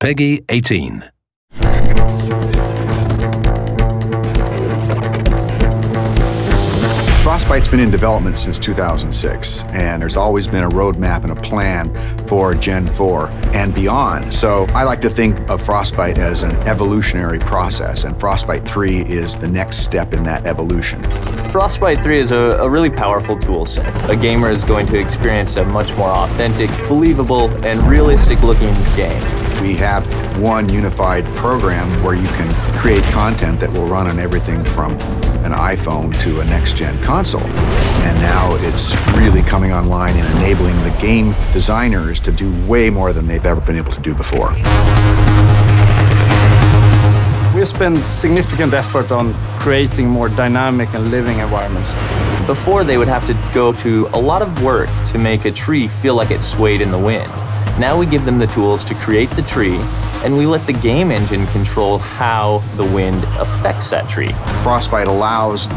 Peggy 18. Frostbite's been in development since 2006, and there's always been a roadmap and a plan for Gen 4 and beyond. So I like to think of Frostbite as an evolutionary process, and Frostbite 3 is the next step in that evolution. Frostbite 3 is a really powerful tool set. A gamer is going to experience a much more authentic, believable, and realistic-looking game. We have one unified program where you can create content that will run on everything from an iPhone to a next-gen console. And now it's really coming online and enabling the game designers to do way more than they've ever been able to do before. We spend significant effort on creating more dynamic and living environments. Before, they would have to go to a lot of work to make a tree feel like it swayed in the wind. Now we give them the tools to create the tree, and we let the game engine control how the wind affects that tree. Frostbite allows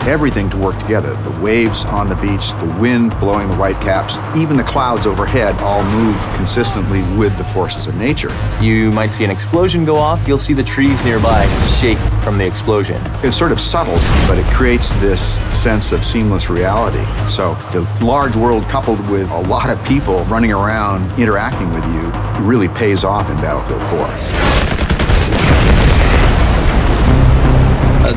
everything to work together. The waves on the beach, the wind blowing the whitecaps, even the clouds overhead all move consistently with the forces of nature. You might see an explosion go off, you'll see the trees nearby shake from the explosion. It's sort of subtle, but it creates this sense of seamless reality. So the large world coupled with a lot of people running around interacting with you really pays off in Battlefield 4.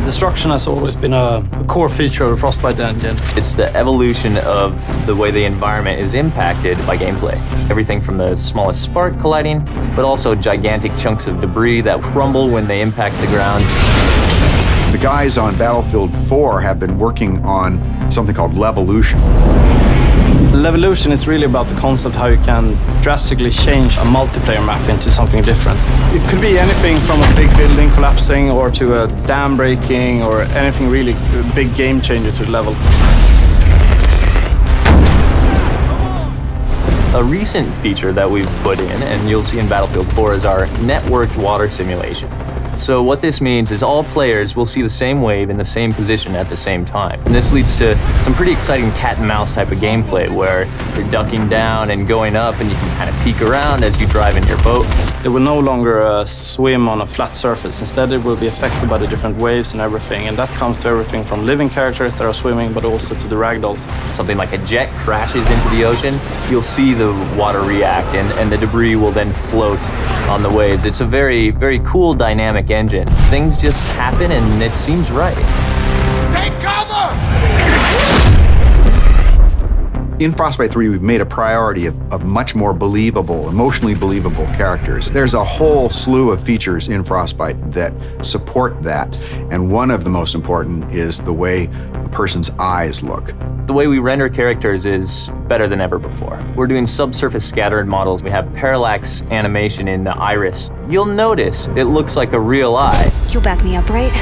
Destruction has always been a core feature of the Frostbite engine. It's the evolution of the way the environment is impacted by gameplay. Everything from the smallest spark colliding, but also gigantic chunks of debris that crumble when they impact the ground. The guys on Battlefield 4 have been working on something called Levolution. Levolution is really about the concept how you can drastically change a multiplayer map into something different. It could be anything from a big building collapsing or to a dam breaking or anything really big game changer to the level. A recent feature that we've put in, and you'll see in Battlefield 4, is our networked water simulation. So what this means is all players will see the same wave in the same position at the same time. And this leads to some pretty exciting cat and mouse type of gameplay where you're ducking down and going up and you can kind of peek around as you drive in your boat. It will no longer swim on a flat surface. Instead, it will be affected by the different waves and everything. And that comes to everything from living characters that are swimming, but also to the ragdolls. Something like a jet crashes into the ocean, you'll see the water react and the debris will then float on the waves. It's a very, very cool dynamic engine. Things just happen and it seems right. Take cover! In Frostbite 3, we've made a priority of much more believable, emotionally believable characters. There's a whole slew of features in Frostbite that support that, and one of the most important is the way a person's eyes look. The way we render characters is better than ever before. We're doing subsurface scattered models. We have parallax animation in the iris. You'll notice it looks like a real eye. You'll back me up, right?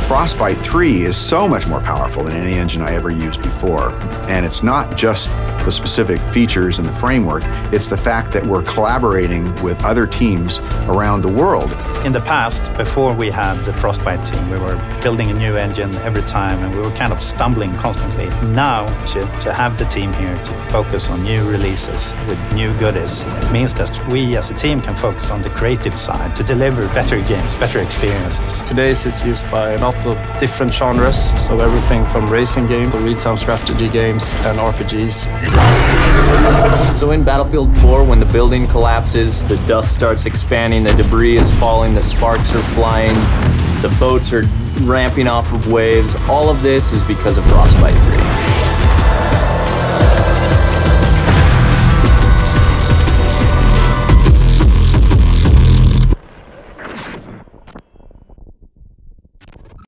Frostbite 3 is so much more powerful than any engine I ever used before. And it's not just the specific features and the framework, it's the fact that we're collaborating with other teams around the world. In the past, before we had the Frostbite team, we were building a new engine every time and we were kind of stumbling constantly. Now, to have the team here to focus on new releases with new goodies means that we as a team can focus on the creative side to deliver better games, better experiences. Today it's used by a lot of different genres, so everything from racing games to real-time strategy games and RPGs. So in Battlefield 4, when the building collapses, the dust starts expanding, the debris is falling, the sparks are flying, the boats are ramping off of waves, all of this is because of Frostbite 3.